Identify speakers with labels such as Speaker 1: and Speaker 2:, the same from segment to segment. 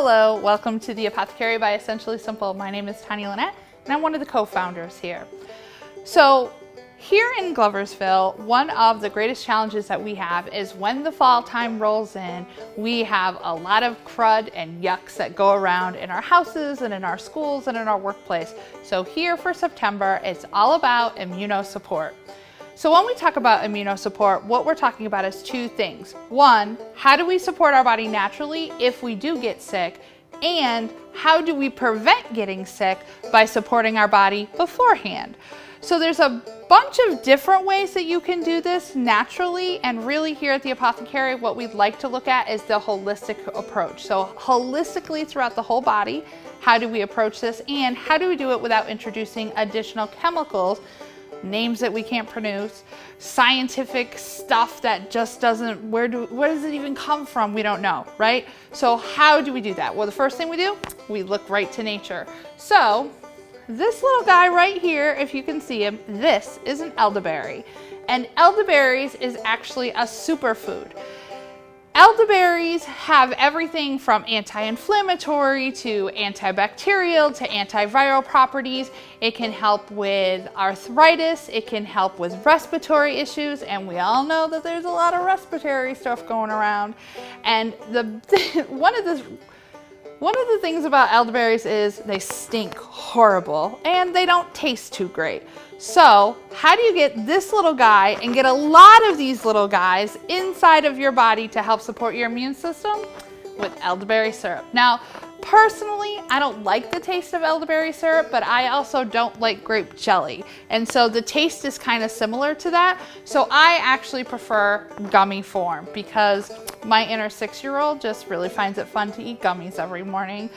Speaker 1: Hello, welcome to the Apothecary by Essentially Simple. My name is Tanya Lynette, and I'm one of the co-founders here. So here in Gloversville, one of the greatest challenges that we have is when the fall time rolls in, we have a lot of crud and yucks that go around in our houses and in our schools and in our workplace. So here for September, it's all about immunosupport. So when we talk about immunosupport, what we're talking about is two things. One, how do we support our body naturally if we do get sick? And how do we prevent getting sick by supporting our body beforehand? So there's a bunch of different ways that you can do this naturally, and really here at the Apothecary, what we'd like to look at is the holistic approach. So holistically throughout the whole body, how do we approach this, and how do we do it without introducing additional chemicals, names that we can't pronounce, scientific stuff that just doesn't, where does it even come from? We don't know, right? So how do we do that? Well, the first thing we do, we look right to nature. So this little guy right here, if you can see him, this is an elderberry. And elderberries is actually a superfood. Elderberries have everything from anti-inflammatory to antibacterial to antiviral properties. It can help with arthritis, it can help with respiratory issues, and we all know that there's a lot of respiratory stuff going around. And one of the things about elderberries is they stink horrible and they don't taste too great. So how do you get this little guy and get a lot of these little guys inside of your body to help support your immune system? With elderberry syrup. Now, personally, I don't like the taste of elderberry syrup, but I also don't like grape jelly. And so the taste is kind of similar to that. So I actually prefer gummy form because my inner 6-year-old just really finds it fun to eat gummies every morning.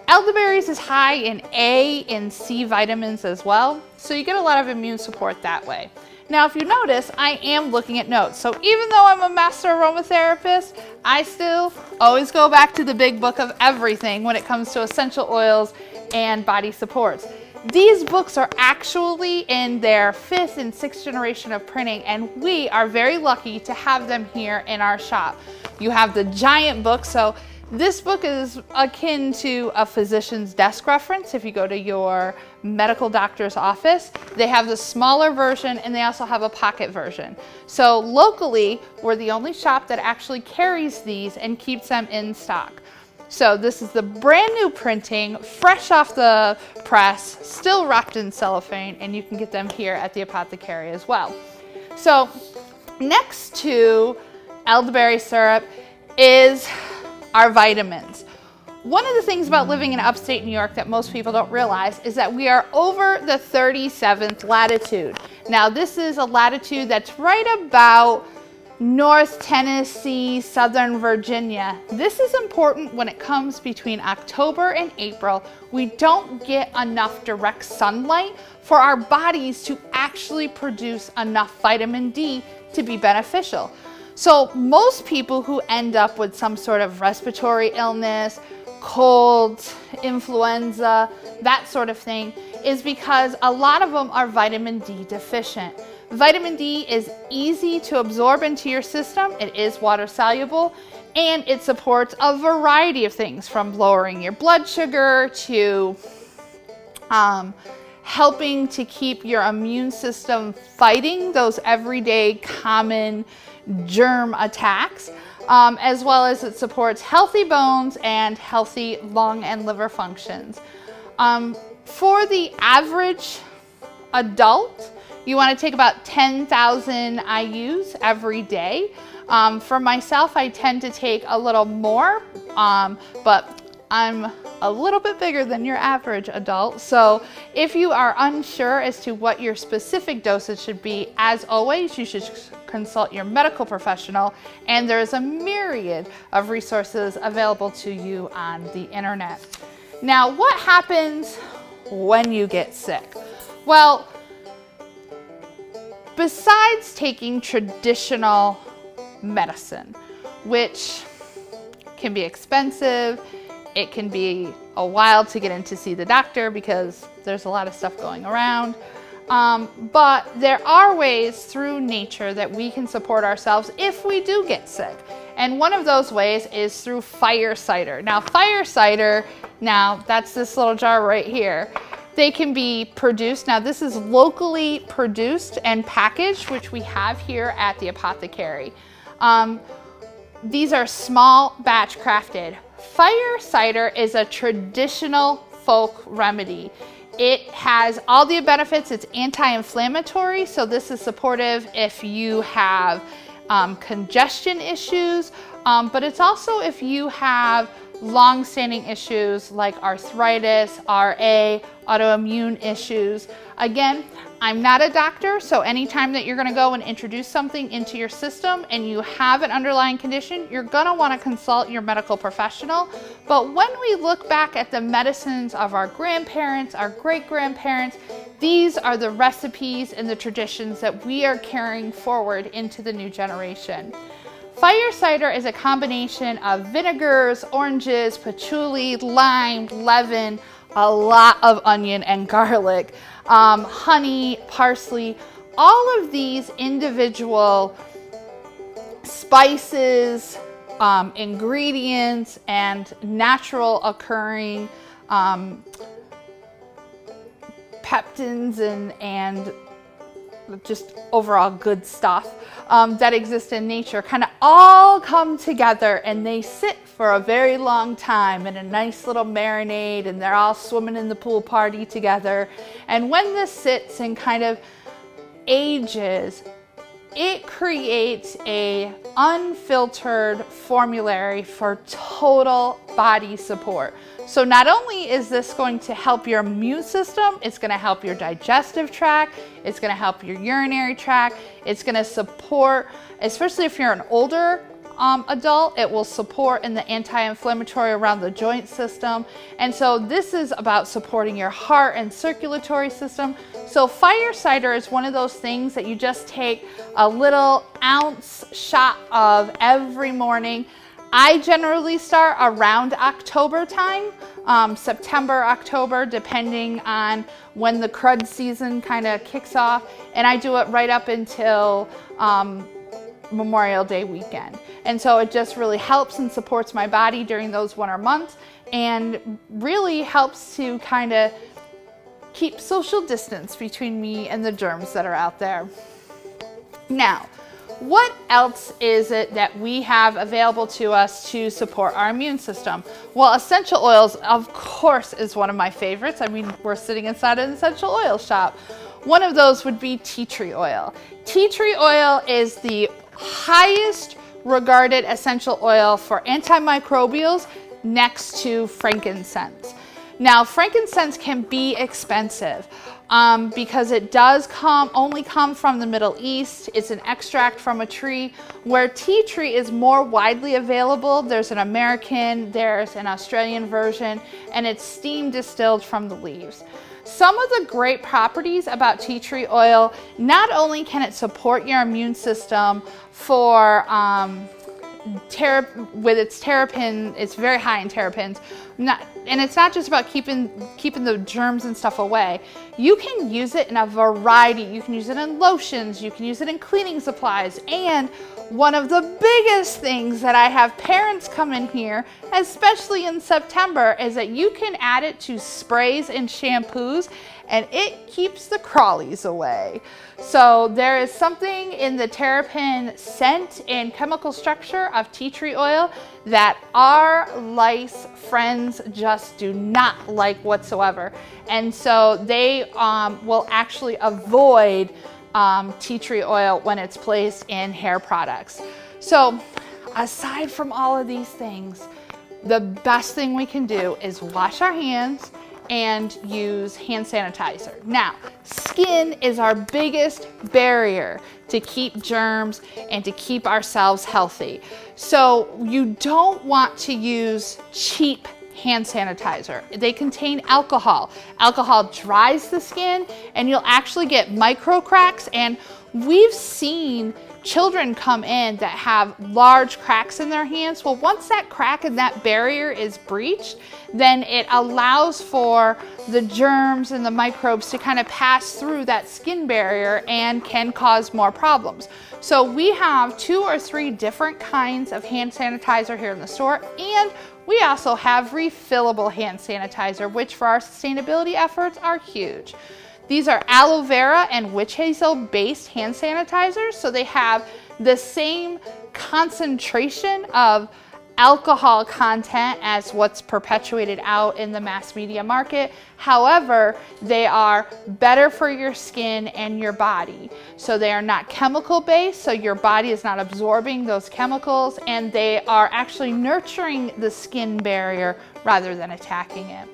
Speaker 1: Elderberries is high in A and C vitamins as well, so you get a lot of immune support that way. Now, if you notice, I am looking at notes. So even though I'm a master aromatherapist, I still always go back to the big book of everything when it comes to essential oils and body supports. These books are actually in their 5th and 6th generation of printing, and we are very lucky to have them here in our shop. You have the giant book, so this book is akin to a physician's desk reference. If you go to your medical doctor's office, they have the smaller version and they also have a pocket version. So locally, we're the only shop that actually carries these and keeps them in stock. So this is the brand new printing, fresh off the press, still wrapped in cellophane, and you can get them here at the Apothecary as well. So next to elderberry syrup is our vitamins. One of the things about living in upstate New York that most people don't realize is that we are over the 37th latitude. Now, this is a latitude that's right about North Tennessee, Southern Virginia. This is important when it comes between October and April. We don't get enough direct sunlight for our bodies to actually produce enough vitamin D to be beneficial. So most people who end up with some sort of respiratory illness, colds, influenza, that sort of thing, is because a lot of them are vitamin D deficient. Vitamin D is easy to absorb into your system, it is water soluble, and it supports a variety of things from lowering your blood sugar to helping to keep your immune system fighting those everyday common germ attacks, as well as it supports healthy bones and healthy lung and liver functions. For the average adult, you want to take about 10,000 IUs every day. For myself, I tend to take a little more, but I'm a little bit bigger than your average adult. So if you are unsure as to what your specific dosage should be, as always, you should consult your medical professional, and there's a myriad of resources available to you on the internet. Now, what happens when you get sick? Well, besides taking traditional medicine, which can be expensive, it can be a while to get in to see the doctor because there's a lot of stuff going around. But there are ways through nature that we can support ourselves if we do get sick. And one of those ways is through fire cider. Now, fire cider, that's this little jar right here. They can be produced. Now, this is locally produced and packaged, which we have here at the Apothecary. These are small batch crafted. Fire cider is a traditional folk remedy. It has all the benefits. It's anti-inflammatory, so this is supportive if you have congestion issues, but it's also if you have long-standing issues like arthritis, RA, autoimmune issues. Again, I'm not a doctor, so anytime that you're going to go and introduce something into your system and you have an underlying condition, you're going to want to consult your medical professional. But when we look back at the medicines of our grandparents, our great-grandparents, these are the recipes and the traditions that we are carrying forward into the new generation. Fire cider is a combination of vinegars, oranges, patchouli, lime, lemon, a lot of onion and garlic, honey, parsley, all of these individual spices, ingredients, and natural occurring peptins and just overall good stuff that exist in nature kind of all come together, and they sit for a very long time in a nice little marinade, and they're all swimming in the pool party together. And when this sits and kind of ages, it creates a unfiltered formulary for total body support. So not only is this going to help your immune system, it's going to help your digestive tract, it's going to help your urinary tract, it's going to support, especially if you're an older adult, it will support in the anti-inflammatory around the joint system. And so this is about supporting your heart and circulatory system. So fire cider is one of those things that you just take a little ounce shot of every morning. I generally start around October time, September, October, depending on when the crud season kind of kicks off. And I do it right up until Memorial Day weekend. And so it just really helps and supports my body during those winter months, and really helps to kind of keep social distance between me and the germs that are out there. Now, what else is it that we have available to us to support our immune system? Well, essential oils, of course, is one of my favorites. I mean, we're sitting inside an essential oil shop. One of those would be tea tree oil. Tea tree oil is the highest regarded essential oil for antimicrobials, next to frankincense. Now, frankincense can be expensive because it does only come from the Middle East. It's an extract from a tree, where tea tree is more widely available. There's an American, there's an Australian version, and it's steam distilled from the leaves. Some of the great properties about tea tree oil, not only can it support your immune system for with its terrapin, it's very high in terpenes. And it's not just about keeping the germs and stuff away. You can use it in a variety. You can use it in lotions, you can use it in cleaning supplies, and one of the biggest things that I have parents come in here, especially in September, is that you can add it to sprays and shampoos, and it keeps the crawlies away. So there is something in the terrapin scent and chemical structure of tea tree oil that our lice friends just do not like whatsoever. And so they will actually avoid tea tree oil when it's placed in hair products. So aside from all of these things, the best thing we can do is wash our hands and use hand sanitizer. Now, skin is our biggest barrier to keep germs and to keep ourselves healthy. So you don't want to use cheap hand sanitizer. They contain alcohol. Alcohol dries the skin, and you'll actually get micro cracks. And we've seen children come in that have large cracks in their hands. Well, once that crack and that barrier is breached, then it allows for the germs and the microbes to kind of pass through that skin barrier and can cause more problems. So we have 2 or 3 different kinds of hand sanitizer here in the store, and we also have refillable hand sanitizer, which for our sustainability efforts are huge. These are aloe vera and witch hazel based hand sanitizers, so they have the same concentration of alcohol content as what's perpetuated out in the mass media market. However, they are better for your skin and your body. So they are not chemical based, so your body is not absorbing those chemicals, and they are actually nurturing the skin barrier rather than attacking it.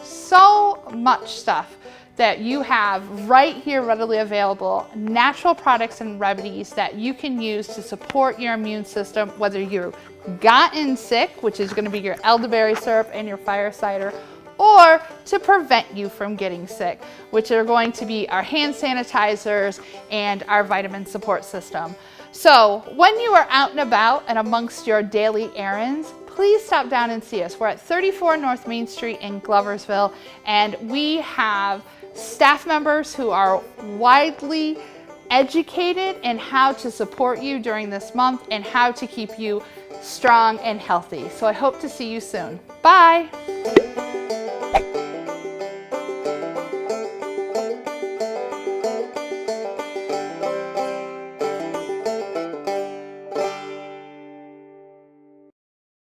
Speaker 1: So much stuff that you have right here readily available, natural products and remedies that you can use to support your immune system, whether you've gotten sick, which is going to be your elderberry syrup and your fire cider, or to prevent you from getting sick, which are going to be our hand sanitizers and our vitamin support system. So when you are out and about and amongst your daily errands, please stop down and see us. We're at 34 North Main Street in Gloversville, and we have staff members who are widely educated in how to support you during this month and how to keep you strong and healthy. So I hope to see you soon. Bye.